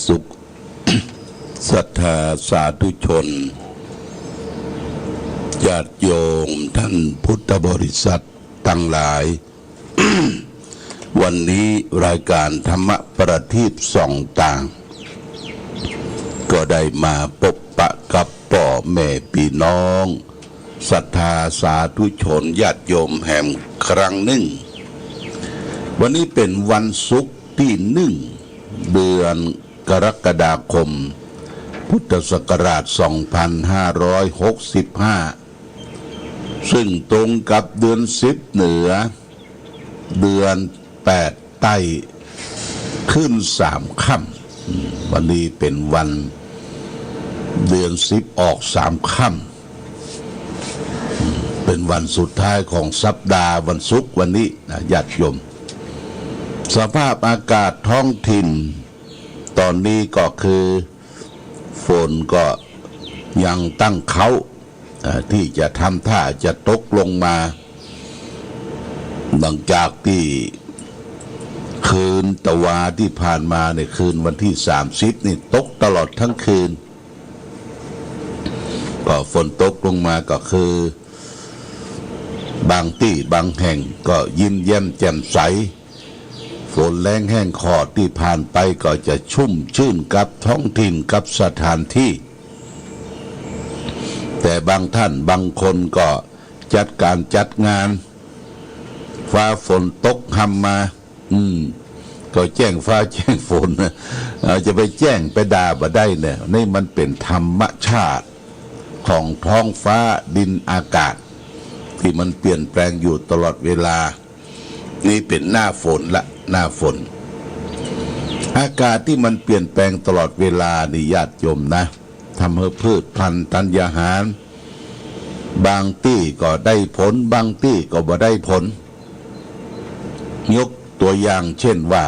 สุข ศรัทธาสาธุชนญาติโยมท่านพุทธบริษัททั้งหลาย วันนี้รายการธรรมประทีปส่องต่างก็ได้มาพบปะกับพ่อแม่พี่น้องศรัทธาสาธุชนญาติโยมแห่งครั้งหนึ่งวันนี้เป็นวันศุกร์ที่1 เดือนกรกฎาคมพุทธศักราช 2565 ซึ่งตรงกับเดือน10เหนือเดือน8ใต้ขึ้น3ค่ำวันนี้เป็นวันเดือน10ออก3ค่ำเป็นวันสุดท้ายของสัปดาห์วันศุกร์วันนี้นะญาติโยมสภาพอากาศท้องถิ่นตอนนี้ก็คือฝนก็ยังตั้งเขาที่จะทำท่าจะตกลงมาหลังจากที่คืนตะวาที่ผ่านมาในคืนวันที่30นี่ตกตลอดทั้งคืนก็ฝนตกลงมาก็คือบางที่บางแห่งก็ยิ้มแย้มแจ่มใสฝนแรงแห้งขอดที่ผ่านไปก็จะชุ่มชื่นกับท้องถิ่นกับสถานที่แต่บางท่านบางคนก็จัดการจัดงานฟ้าฝนตกหำมาก็แจ้งฟ้าแจ้งฝนจะไปแจ้งไปด่าบ่ได้เนี่ยนี่มันเป็นธรรมชาติของท้องฟ้าดินอากาศที่มันเปลี่ยนแปลงอยู่ตลอดเวลานี่เป็นหน้าฝนละหน้าฝนอากาศที่มันเปลี่ยนแปลงตลอดเวลานี่ญาติโยมนะทำให้พืชพันธุ์ธัญญาหารบางที่ก็ได้ผลบางที่ก็บ่ได้ผลยกตัวอย่างเช่นว่า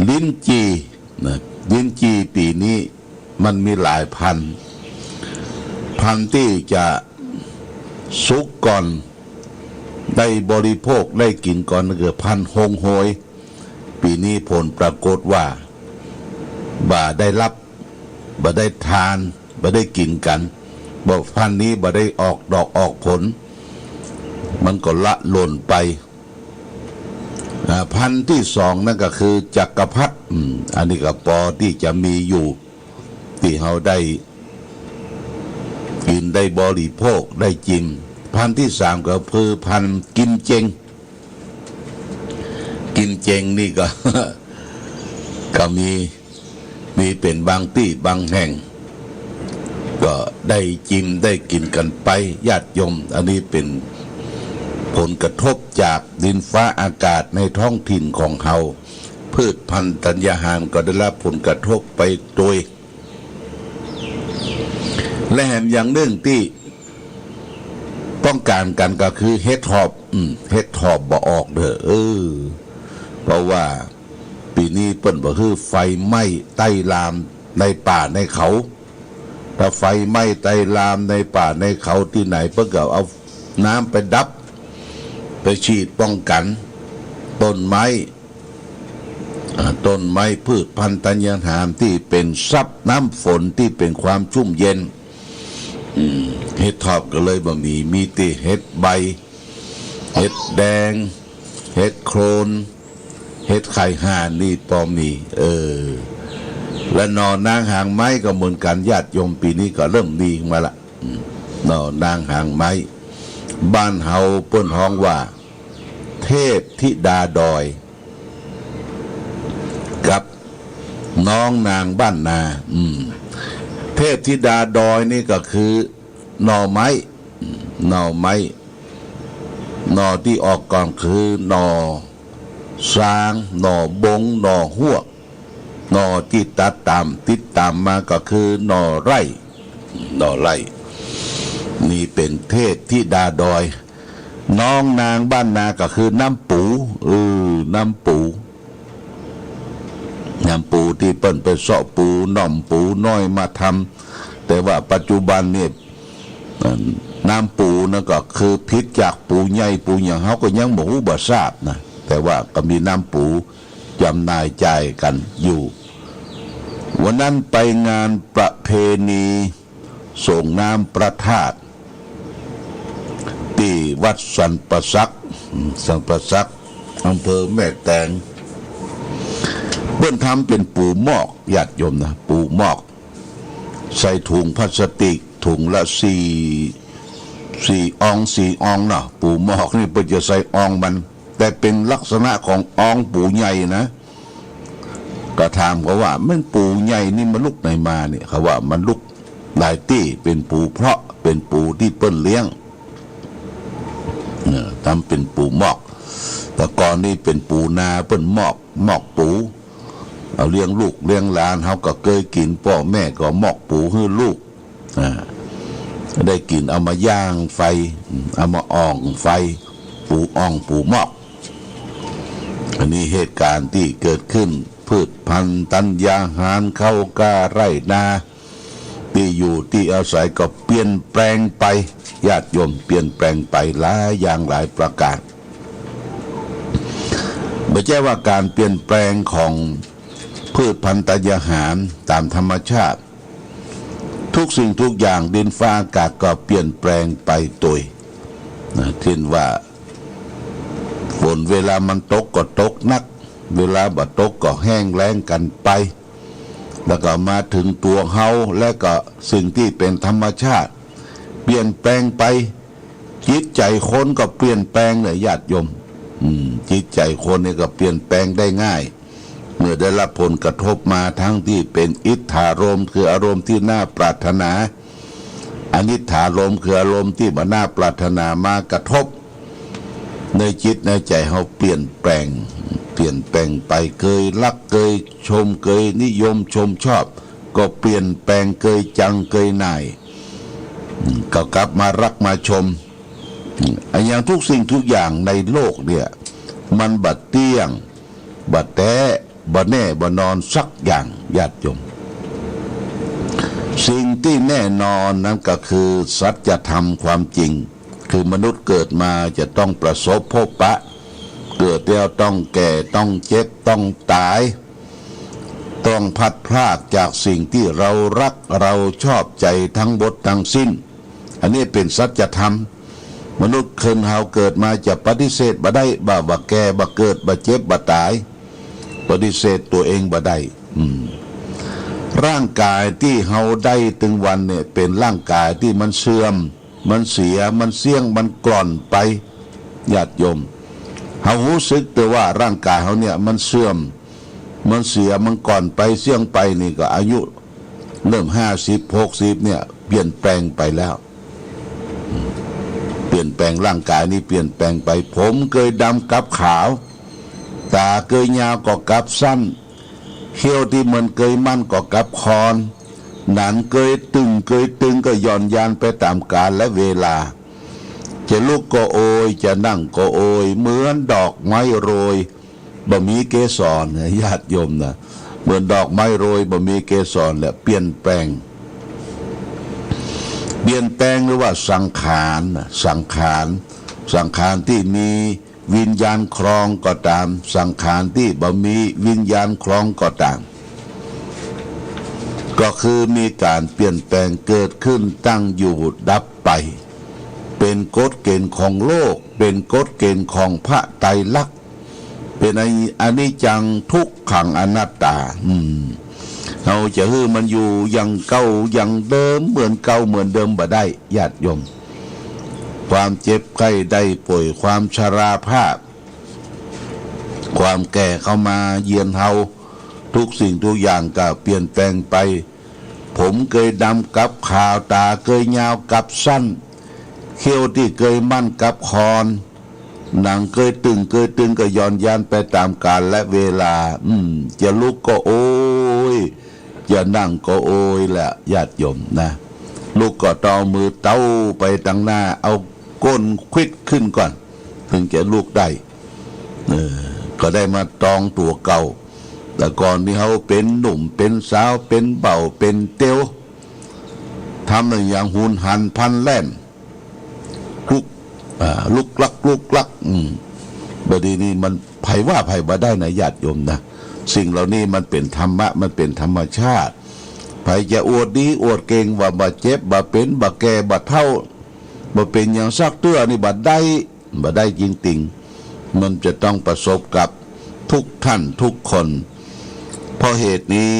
ลิ้นจี่นะลิ้นจี่ปีนี้มันมีหลายพันธุ์ที่จะสุกก่อนได้บริโภคได้กินก่อนเกิดพันธุ์ฮงโฮยปีนี้ผลปรากฏว่าบ่ได้รับบ่ได้ทานบ่ได้กินกันบอกพันธุ์นี้บ่ได้ออกดอกออกผลมันก็ละหล่นไปพันธุ์ที่2นั่นก็คือจักรพรรดิอันนี้ก็พอที่จะมีอยู่ที่เขาได้กินได้บริโภคได้กินพันธุ์ที่3ก็คือพันธุ์กินเจงนี่ก็ ก็มีเป็นบางที่บางแห่งก็ได้กินได้กินกันไปญาติโยมอันนี้เป็นผลกระทบจากดินฟ้าอากาศในท้องถิ่นของเขาพืชพันธุ์ธัญญาหารก็ได้รับผลกระทบไปโดยและแถมอย่างหนึ่งที่ต้องการกันก็คือเฮ็ดทอบบ่ออกเด้อเพราะว่าปีนี้เปิ้นบ่คือไฟไหม้ใต้ลามในป่าในเขาถ้าไฟไหม้ใต้ลามในป่าในเขาที่ไหนเพิ่นก็เอาน้ำไปดับไปฉีดป้องกันต้นไม้พืชพันธุ์ธัญญาหารที่เป็นซับน้ำฝนที่เป็นความชุ่มเย็นเห็ดทอบก็เลยบ่มีแต่เห็ดใบเห็ดแดงเห็ดโครนเห็ดไข่ห่านนี่พอมีและนอนางหางไม้ก็เหมือนกันญาติโยมปีนี้ก็เริ่มดีมาละนางหางไม้บ้านเฮาเปิ้นฮ้องว่าเทพธิดาดอยกับน้องนางบ้านนาเทพธิดาดอยนี่ก็คือหน่อไม้หน่อที่ออกก่อนคือหน่อสางหน่อบงหน่อหัวหน่อที่ติดตามมาก็คือหน่อไร่นี่เป็นเทพธิดาดอยน้องนางบ้านนาก็คือน้ำปูน้ำปูที่เปิ้นไปเสาะปูน่อมปูน้อยมาทำแต่ว่าปัจจุบันเนี่ยน้ำปูนั่นก็คือพิษจากปูใหญ่ปูอย่างเขาก็ยังบ่ฮู้บ่ทราบนะแต่ว่าก็มีน้ำปูจำหน่ายจ่ายกันอยู่ วันนั้นไปงานประเพณีส่งน้ำประทาตที่วัดสันประซักอำเภอแม่แตงเพิ่นทำเป็นปูหมอกญาติโยมนะปูหมอกใส่ถุงพลาสติกถุงละสี่อองเนาะปูหมอกนี่เพิ่นจะใส่อองมันแต่เป็นลักษณะของอองปูใหญ่นะก็ถามเขาว่ามันปูใหญ่นี่มันลุกไหนมาเนี่ยเขาว่ามันลุกหลายตี้เป็นปูเพราะเป็นปูที่เปิ้นเลี้ยงเนี่ยทำเป็นปูหมอกแต่ก่อนนี่เป็นปูนาเปิ้นหมอกปูเอาเลี้ยงลูกเลี้ยงหลานเขาก็เคยกินพ่อแม่ก็หมอกปูให้ลูกได้กินเอามาย่างไฟเอามาอ่องไฟปูอ่องปูหมอกอันนี้เหตุการณ์ที่เกิดขึ้นพืชพันธุ์ธัญญาหารเข้ากล้าไร่นาที่อยู่ที่อาศัยก็เปลี่ยนแปลงไปญาติโยมเปลี่ยนแปลงไปหลายอย่างหลายประการไม่ใช่ว่าการเปลี่ยนแปลงของพืชพันธุ์ธัญญาหารตามธรรมชาติทุกสิ่งทุกอย่างดินฟ้าอากาศก็เปลี่ยนแปลงไปตัวเช่นว่าฝนเวลามันตกก็ตกนักเวลาบ่ตกก็แห้งแล้งกันไปแล้วก็มาถึงตัวเฮาและก็สิ่งที่เป็นธรรมชาติเปลี่ยนแปลงไปจิตใจคนก็เปลี่ยนแปลงเนี่ยญาติโยมจิตใจคนนี่ก็เปลี่ยนแปลงได้ง่ายเมื่อได้รับผลกระทบมาทั้งที่เป็นอิทธารมณ์คืออารมณ์ที่น่าปรารถนาอนิถารมณ์คืออารมณ์ที่มันน่าปรารถนามากระทบในจิตในใจเขาเปลี่ยนแปลงไปเคยรักเคยชมเคยนิยมชมชอบก็เปลี่ยนแปลงเคยจังเคยหน่ายก็กลับมารักมาชมอย่างทุกสิ่งทุกอย่างในโลกเนี่ยมันบัดเตี้ยงบัดแท้บัดแน่บัดนอนสักอย่างญาติโยมสิ่งที่แน่นอนนั้นก็คือสัจธรรมความจริงคือมนุษย์เกิดมาจะต้องประสบพบปะเกิดแล้วต้องแก่ต้องเจ็บต้องตายต้องพัดพรากจากสิ่งที่เรารักเราชอบใจทั้งหมดทั้งสิ้นอันนี้เป็นสัจธรรมมนุษย์คนเฮาเกิดมาจะปฏิเสธบ่ได้บ่แก่บ่เกิดบ่เจ็บบ่ตายปฏิเสธตัวเองบ่ได้ร่างกายที่เฮาได้ถึงวันเนี่ยเป็นร่างกายที่มันเสื่อมมันเสียมันเสี่ยงมันกร่อนไปญาติโยมเฮารู้สึกแต่ว่าร่างกายเฮาเนี่ยมันเสื่อมมันเสียมันก่อนไปเสี่ยงไปนี่ก็อายุเริ่ม50-60เนี่ยเปลี่ยนแปลงไปแล้วเปลี่ยนแปลงร่างกายนี้เปลี่ยนแปลงไปผมเคยดำกับขาวตาเคยยาวก็กับสั้นเขี้ยวที่มันเคยมั่นก็กับคอนหนังเคยตึงก็ย่อนยานไปตามกาลและเวลาจะลุกก็โอยจะนั่งก็โอยเหมือนดอกไม้โรยบ่มีเกสรญาติโยมนะเหมือนดอกไม้โรยบ่มีเกสรแหละเปลี่ยนแปลงหรือว่าสังขารที่มีวิญญาณครองก็ตามสังขารที่บ่มีวิญญาณครองก็ตามก็คือมีการเปลี่ยนแปลงเกิดขึ้นตั้งอยู่ดับไปเป็นกฎเกณฑ์ของโลกเป็นกฎเกณฑ์ของพระไตรลักษณ์เป็นอนิจจังทุกขังอนัตตาเราจะให้มันอยู่อย่างเก่าอย่างเดิมเหมือนเก่าเหมือนเดิมบ่ได้ญาติโยมความเจ็บไข้ได้ป่วยความชราภาพความแก่เข้ามาเยียนเฮาทุกสิ่งทุกอย่างก็เปลี่ยนแปลงไปผมเคยดำกับขาวตาเคยยาวกับสั้นเขี้ยวที่เคยมั่นกับคอนหนังเคยตึงก็ย่อนยานไปตามกาลและเวลาจะลุกก็โอยจะนั่งก็โอยแหละญาติโยมนะลูกก็ต้องมือเต้าไปตั้งหน้าเอาก้นควิดขึ้นก่อนถึงจะลูกได้ก็ได้มาตองตัวเก่าแต่ก่อนที่เขาเป็นหนุ่มเป็นสาวเป็นเบาเป็นเตียวทำอย่างหุนหันพันแล่นลุกลักบดีนี้มันไผว่าไผบ่ได้นะญาติโยมนะ สิ่งเหล่านี้มันเป็นธรรมะมันเป็นธรรมชาติใครจะอวดดีอวดเก่งว่าบาดเจ็บบาดเป็นบาดแก่บาดเท่าบ่เป็นอย่างซักเตื้อนี่บาดได้จริงๆมันจะต้องประสบกับทุกท่านทุกคนเพราะเหตุนี้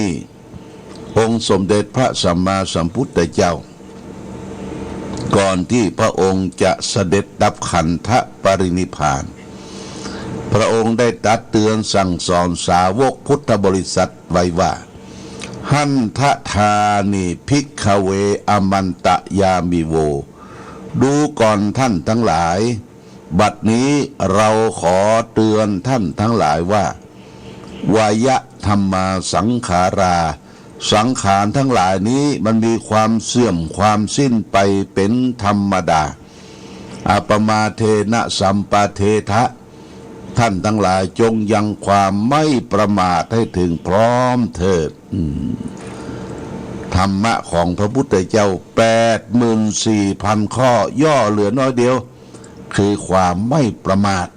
องค์สมเด็จพระสัมมาสัมพุทธเจ้าก่อนที่พระองค์จะเสด็จดับขันธปรินิพพานพระองค์ได้ตรัสเตือนสั่งสอนสาวกพุทธบริษัทไว้ว่าหันทธานิภิกขเวอมันตยามิโวดูก่อนท่านทั้งหลายบัดนี้เราขอเตือนท่านทั้งหลายว่าวายะธรรมาสังขาราสังขารทั้งหลายนี้มันมีความเสื่อมความสิ้นไปเป็นธรรมดาอัปมาเทนะสัมปเททะท่านทั้งหลายจงยังความไม่ประมาทให้ถึงพร้อมเถิดธรรมะของพระพุทธเจ้า84,000 ข้อย่อเหลือน้อยเดียวคือความไม่ประมาท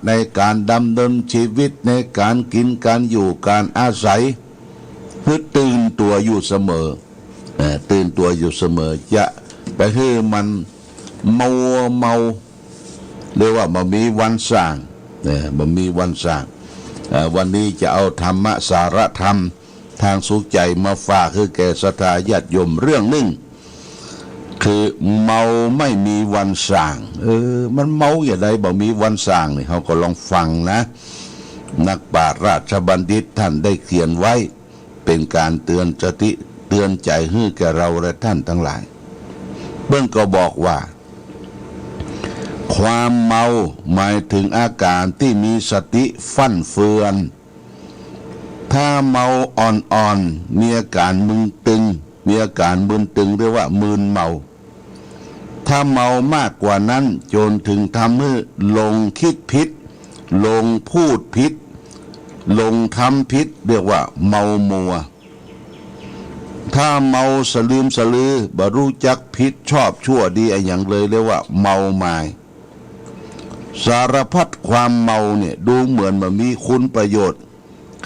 ในการดำเนินชีวิตในการกินการอยู่การอาศัยคือตื่นตัวอยู่เสมอจะไปให้มันเมาเรียกว่ามันมีวันสร้างมันมีวันสร้างวันนี้จะเอาธรรมะสารธรรมทางสุขใจมาฝากคือแก่ศรัทธาญาติโยมเรื่องหนึ่งคือเมาไม่มีวันสร้างมันเมาอย่างไรบอกมีวันสร้างนี่เขาก็ลองฟังนะนักปราชญ์ราชบัณฑิตท่านได้เขียนไว้เป็นการเตือนสติเตือนใจให้แก่เราและท่านทั้งหลายเบื้องก็บอกว่าความเมาหมายถึงอาการที่มีสติฟั่นเฟือนถ้าเมาอ่อนๆมีอาการมึนตึงเรียกว่ามึนเมาถ้าเมามากกว่านั้นจนถึงทำให้ลงคิดผิดลงพูดผิดลงทำผิดเรียกว่าเมามัวถ้าเมาสลืมสลือบรู้จักผิดชอบชั่วดีอย่างเลยเรียกว่าเมาหมายสารพัดความเมาเนี่ยดูเหมือนมันมีคุณประโยชน์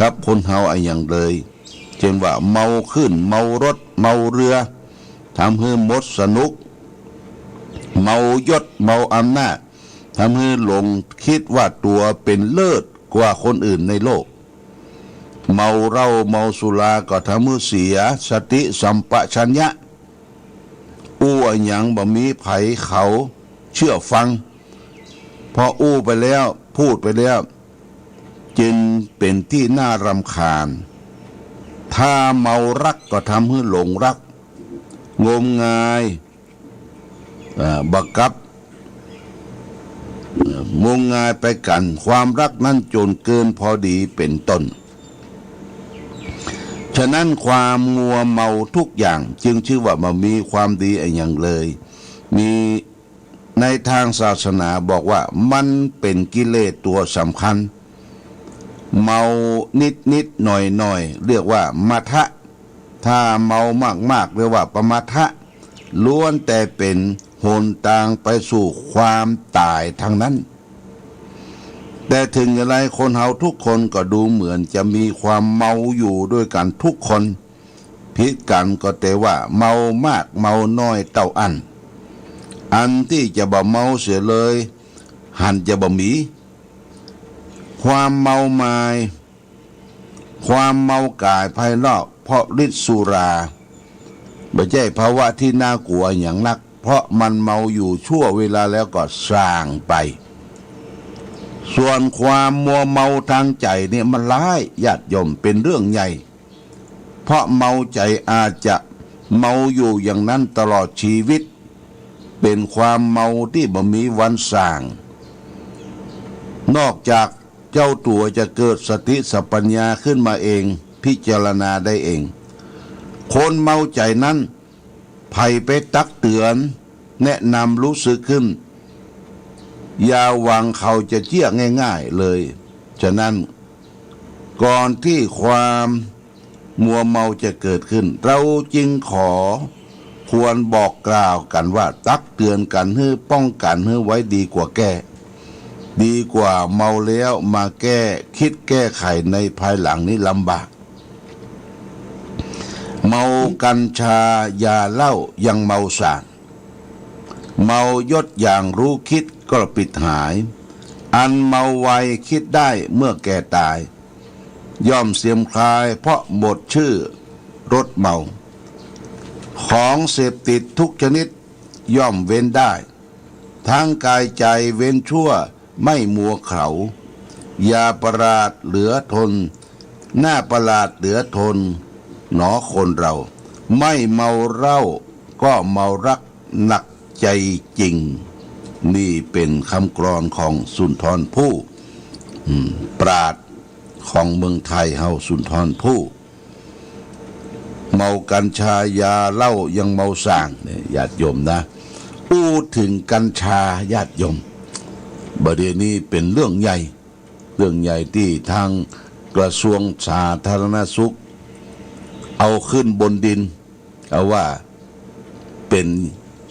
กับคนเฮาอย่างเลยเช่นว่าเมาขึ้นเมารถเมาเรือทำให้หมดสนุกเมายศเมาอำนาจทำให้หลงคิดว่าตัวเป็นเลิศกว่าคนอื่นในโลกเมาเหล้าเมาสุราก็ทำให้เสียสติสัมปชัญญะอู้อย่างบ่มีไผเขาเชื่อฟังพออู้ไปแล้วพูดไปแล้วจึงเป็นที่น่ารำคาญถ้าเมารักก็ทำให้หลงรักงมงายบังคับงมงายไปกันความรักนั้นจนเกินพอดีเป็นต้นฉะนั้นความมัวเมาทุกอย่างจึงชื่อว่ามันมีความดีอย่างเลยมีในทางศาสนาบอกว่ามันเป็นกิเลสตัวสำคัญเมานิดหน่อยเรียกว่ามัทะถ้าเมามากเรียกว่าปมัทะล้วนแต่เป็นหนทางไปสู่ความตายทางนั้นแต่ถึงอย่างไรคนเฮาทุกคนก็ดูเหมือนจะมีความเมาอยู่ด้วยกันทุกคนผิดกันก็แต่ว่าเมามากเมาน้อยเท่าอันที่จะบ่เมาเสียเลยหันจะบ่มีความเมามายความเมากายภายนอกเพราะฤทธิ์สุราไม่ใช่ภาวะที่น่ากลัวอย่างนักเพราะมันเมาอยู่ชั่วเวลาแล้วก็สร้างไปส่วนความมัวเมาทางใจเนี่ยมันร้ายญาติโยมเป็นเรื่องใหญ่เพราะเมาใจอาจจะเมาอยู่อย่างนั้นตลอดชีวิตเป็นความเมาที่บ่มีวันส่างนอกจากเจ้าตัวจะเกิดสติสัพพัญญาขึ้นมาเองพิจารณาได้เองคนเมาใจนั้นไผ่ไปตักเตือนแนะนำรู้สึกขึ้นอย่าหวังเขาจะเชื่อง่ายๆเลยฉะนั้นก่อนที่ความมัวเมาจะเกิดขึ้นเราจึงควรบอกกล่าวกันว่าตักเตือนกันให้ป้องกันให้ไว้ดีกว่าแก้ ดีกว่าเมาแล้วมาคิดแก้ไขในภายหลังนี้ลำบากเมากัญชายาเหล้ายังเมาสารเมายศอย่างรู้คิดก็ปิดหายอันเมาไวคิดได้เมื่อแก่ตายย่อมเสียมคลายเพราะหมดชื่อรถเมาของเสพติดทุกชนิดย่อมเว้นได้ทั้งกายใจเว้นชั่วไม่มัวเขาอย่าประหลาดเหลือทนหน้าประหลาดเหลือทนหนอคนเราไม่เมาเหล้าก็เมารักหนักใจจริงนี่เป็นคำกลอนของสุนทรภู่ปราชญ์ของเมืองไทยเฮาสุนทรภู่เมากัญชายาเหล้ายังเมาสร้างเนี่ยญาติโยมนะพูดถึงกัญชาญาติโยมประเด็นนี้เป็นเรื่องใหญ่ที่ทางกระทรวงสาธารณสุขเอาขึ้นบนดินเอาว่าเป็น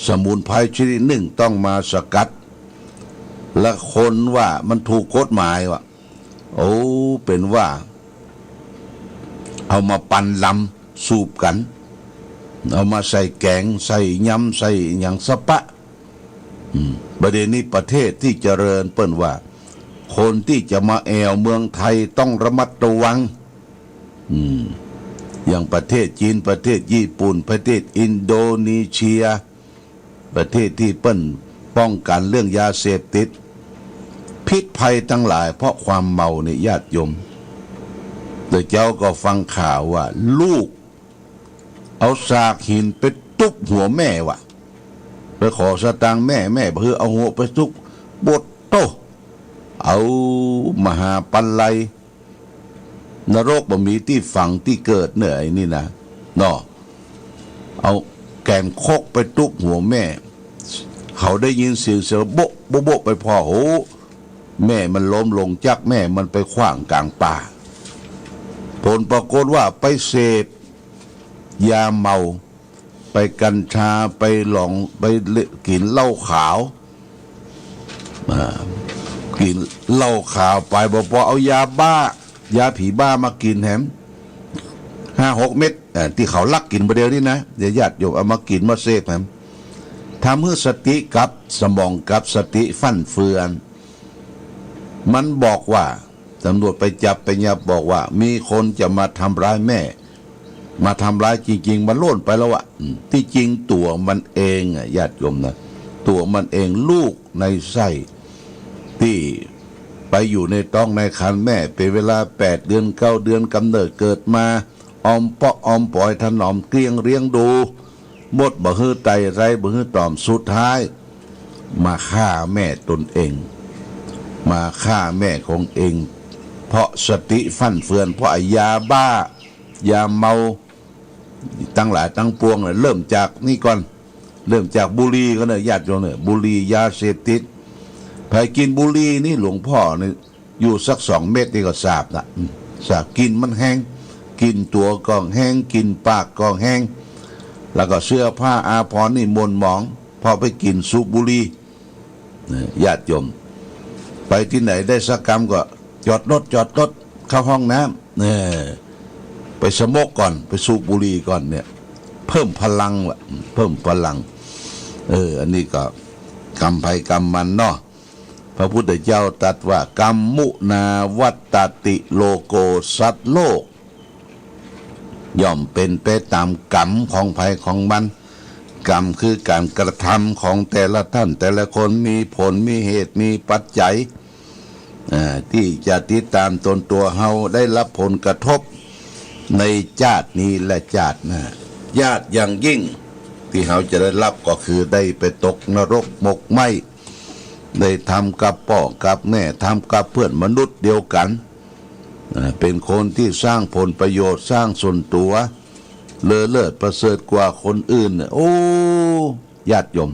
สมุนไพรชนิดหนึ่งต้องมาสกัดและคนว่ามันถูกกฎหมายว่ะโอ้เป็นว่าเอามาปั่นลำสูบกันเอามาใส่แกงใส่ยำใส่อย่างสะปะประเด็นนี้ประเทศที่เจริญเปิ้นว่าคนที่จะมาแอวเมืองไทยต้องระมัดระวังอย่างประเทศจีนประเทศญี่ปุ่นประเทศอินโดนีเซียประเทศที่เปิ้นป้องกันเรื่องยาเสพติดพิษภัยทั้งหลายเพราะความเมาในญาติโยมแต่เจ้าก็ฟังข่าวว่าลูกเอาสากหินไปตุบหัวแม่ว่ะไปขอสตางค์แม่เพื่อเอาหัวไปตุบบดโตเอามหาปันไลนรกบ่มีที่ฝังที่เกิดเนี่ยไอ้นี่นะเนาะเอาแกมโคกไปตุบหัวแม่เขาได้ยินเสียงโบ๊ะโบ๊ะโบ๊ะไปพอโหแม่มันล้มลงจักแม่มันไปขว้างกลางป่าผลปรากฏว่าไปเสพยาเมาไปกัญชาไปหลงไปกินเหล้าขาวกินเหล้าขาวไปพอเอายาบ้ายาผีบ้ามากินแถม5-6 เม็ดที่เขาลักกินประเดี๋ยวนี้นะเดี๋ยวญาติโยมเอามากินมาเสพแถมทำให้สติกับสมองกับสติฟั่นเฟือนมันบอกว่าตำรวจไปจับไปยับบอกว่ามีคนจะมาทำร้ายแม่มาทำร้ายจริงๆมันโล่นไปแล้วอะที่จริงตัวมันเองญาติโยมนะตัวมันเองลูกในไส้ที่ไปอยู่ในท้องในครรภ์แม่เป็นเวลา8 เดือน9 เดือนกำเนิดเกิดมาออมเปาะออมปล่อยถนอมเกลี้ยงเลี้ยงดูหมดบ่ฮื้อไตไรบ่ฮื้อตอมสุดท้ายมาฆ่าแม่ตนเองมาฆ่าแม่ของเองเพราะสติฟั่นเฟือนเพราะยาบ้ายาเมาตั้งหลายตั้งปวงเริ่มจากนี่ก่อนเริ่มจากบุหรี่ก็เนี่ยญาติโยมเนี่ยบุหรี่ยาเสพติดใครกินบุหรี่นี่หลวงพ่อเนี่ยอยู่สัก2 เม็ดนี่ก็ทราบนะทราบกินมันแห้งกินตัวกองแห้งกินปากกองแห้งแล้วก็เสื้อผ้าอาภรณ์นี่มนหมองพอไปกินสูบบุหรี่ญาติโยมไปที่ไหนได้สักกรรมก็จอดรถเข้าห้องน้ำเนี่ยไปสมกก่อนไปสูบบุหรี่ก่อนเนี่ยเพิ่มพลังว่ะเพิ่มพลังอันนี้ก็กรรมภัยกรรมมันเนาะพระพุทธเจ้าตรัสว่ากรรมมุนาวัตติโลโกสัตว์โลกย่อมเป็นไปตามกรรมของภัยของมันกรรมคือการกระทำของแต่ละท่านแต่ละคนมีผลมีเหตุมีปัจจัยที่จะติดตามตนตัวเฮาได้รับผลกระทบในชาตินี้และชาติหน้าญาติอย่างยิ่งที่เฮาจะได้รับก็คือได้ไปตกนรกหมกไหมได้ทำกับพ่อกับแม่ทำกับเพื่อนมนุษย์เดียวกันเป็นคนที่สร้างผลประโยชน์สร้างส่วนตัวเลอเลิศประเสริฐกว่าคนอื่นโอ้ญาติโยม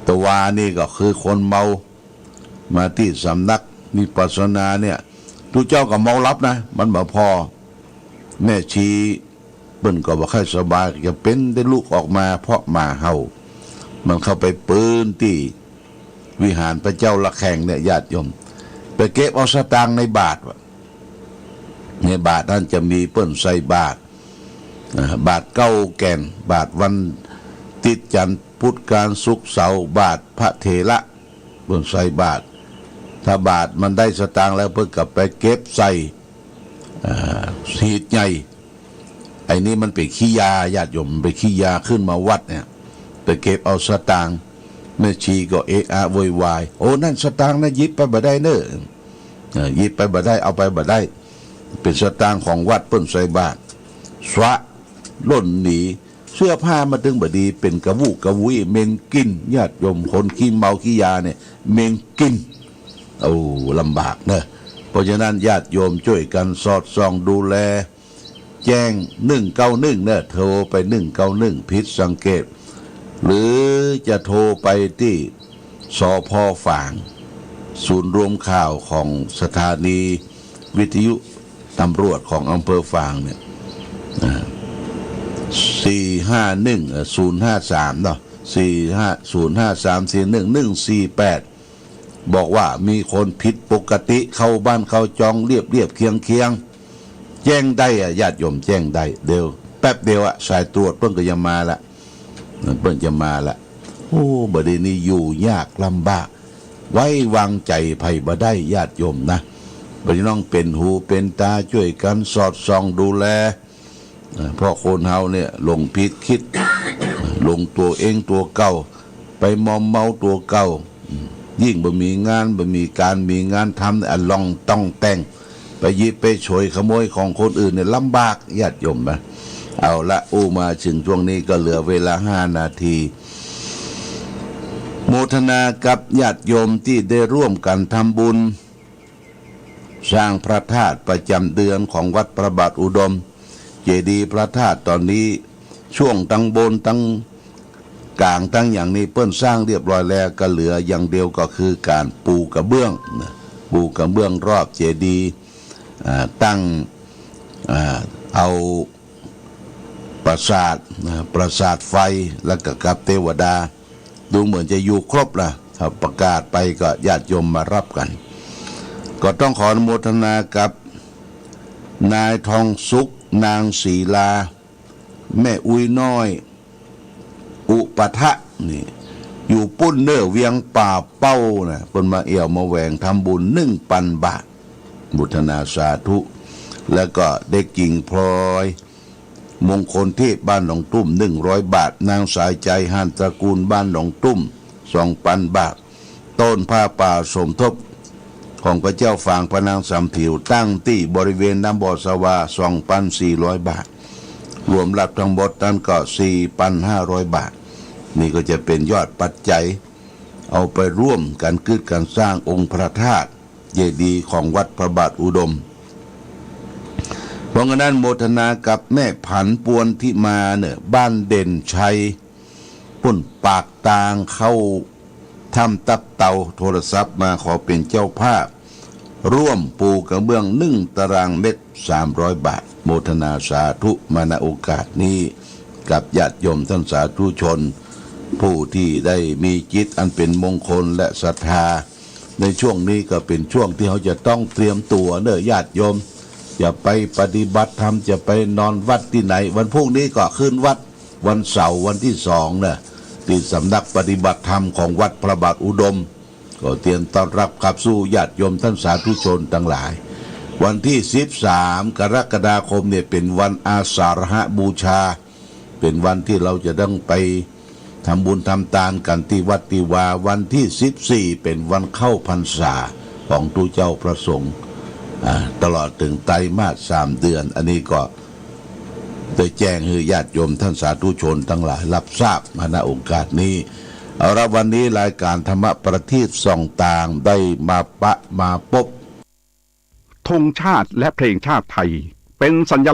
ตวานี่ก็คือคนเมามาที่สำนักวิปัสสนาเนี่ยทุกเจ้าก็เมารับนะมันบ่พอแม่ชีเปิ้นก็บ่ค่อยสบายจะเป็นได้ลูกออกมาเพราะมาเฮามันเข้าไปปืนที่ วิหารพระเจ้าละแข่งเนี่ยญาติโยมไปเก็บเอาสตางค์ในบาทวะในบาทนั้นจะมีเปิ้นใส่บาทบาทเก้าแก่นบาทวันติดจันทร์พุธการศุกร์เสาร์บาทพระเถระเปิ้นใส่บาทถ้าบาทมันได้สตางค์แล้วเพิ่นกลับไปเก็บใส่หีดใหญ่ไอ้นี่มันเป็นขี้ยาญาติโยมไปขี้ยาขึ้นมาวัดเนี่ยไปเก็บเอาสตางค์แม่ชีก็เอะอะโวยวายโอ้นั่นสตางค์นะยิบไปบ่ได้เนอะยิบไปบ่ได้เอาไปบ่ได้เป็นสตางค์ของวัดเปิ้นใส่บาทสวะล่นหนีเสื้อผ้ามาถึงบดีเป็นกระวุกระวุยเมงกินญาติโยมคนขี้เมาขี้ยาเนี่ยเมงกินโอ้ลำบากเนอะเพราะฉะนั้นญาติโยมช่วยกันสอดส่องดูแลแจ้ง191เนอะโทรไป191ผิดสังเกตหรือจะโทรไปที่สพ.ฝางศูนย์รวมข่าวของสถานีวิทยุตำรวจของอำเภอฝางเนี่ย451-053เนาะ4505341-148บอกว่ามีคนผิดปกติเข้าบ้านเข้าจองเรียบเคียงแจ้งได้ญาติโยมแจ้งได้เดี๋ยวแป๊บเดียวสายตรวจเพิ่งก็จะมาละโอ้บดีนี้อยู่ยากลำบากไว้วางใจไผ่บ่ได้ญาติโยมนะบดีน้องเป็นหูเป็นตาช่วยกันสอดส่องดูแลเพราะคนเฮาเนี่ยหลงผิดคิดหลงตัวเองตัวเก่าไปมอมเมาตัวเก่ายิ่งบ่มีงานบ่มีการมีงานทำอันลองต้องแต่งไปยิบไปฉวยขโมยของคนอื่นเนี่ยลำบากญาติโยมนะเอาละมาถึงช่วงนี้ก็เหลือเวลา5 นาทีโมทนากับญาติโยมที่ได้ร่วมกันทำบุญสร้างพระธาตุประจำเดือนของวัดพระบาทอุดมเจดีย์พระธาตุตอนนี้ช่วงตั้งบนตั้งกลางตั้งอย่างนี้เปิ้นสร้างเรียบร้อยแล้วก็เหลืออย่างเดียวก็คือการปูกระเบื้องรอบเจดีย์ตั้งเอาปราสาทไฟแล้วก็กับเทวดาดูเหมือนจะอยู่ครบล่ะถ้าประกาศไปก็ญาติโยมมารับกันก็ต้องขออนุโมทนากับนายทองสุขนางศรีลาแม่อุ้ยน้อยอุปทะนี่อยู่ปุ้นเน้อเวียงป่าเป้านะคนมาเอี่ยวมาแหวงทำบุญ1,000 บาทบุทนาสาธุแล้วก็เด็กหญิงพลอยมงคลเทพบ้านหนองตุ้ม100 บาทนางสายใจหันตระกูลบ้านหนองตุ้ม2,000 บาทต้นผ้าป่าสมทบของพระเจ้าฝางพระนางสำผิวตั้งที่บริเวณน้ำบ่อสวา 2,400 บาทรวมรับทั้งหมดนั้นก็ 4,500 บาทนี่ก็จะเป็นยอดปัจจัยเอาไปร่วมกันขึ้นการสร้างองค์พระธาตุเจดีย์ของวัดพระบาทอุดมเพราะงั้นโมทนากับแม่ผันปวนที่มาเนี่ยบ้านเด่นชัยปุ่นปากตางเข้าทำตับเตาโทรศัพท์มาขอเป็นเจ้าภาพร่วมปูกระเบื้อง1 ตารางเมตร300 บาทโมทนาสาธุมาณโอกาสนี้กับญาติโยมท่านสาธุชนผู้ที่ได้มีจิตอันเป็นมงคลและศรัทธาในช่วงนี้ก็เป็นช่วงที่เขาจะต้องเตรียมตัวเนอะญาติโยมจะไปปฏิบัติธรรมจะไปนอนวัดที่ไหนวันพรุ่งนี้ก็ขึ้นวัดวันเสาร์วันที่2เนี่ยที่สำนักปฏิบัติธรรมของวัดพระบาทอุดมก็เตรียมต้อนรับขับสู้ญาติโยมท่านสาธุชนทั้งหลายวันที่13 กรกฎาคมเนี่ยเป็นวันอาสาฬหบูชาเป็นวันที่เราจะต้องไปทำบุญทำทานกันที่วัดติวาวันที่14เป็นวันเข้าพรรษาของตุเจ้าพระสงฆ์ตลอดถึงไตรมาส3 เดือนอันนี้ก็ได้แจ้งให้ญาติโยมท่านสาธุชนทั้งหลายรับทราบณโอกาสนี้เอาละวันนี้รายการธรรมประทีปส่องต่างได้มาพบธงชาติและเพลงชาติไทยเป็นสัญลักษณ์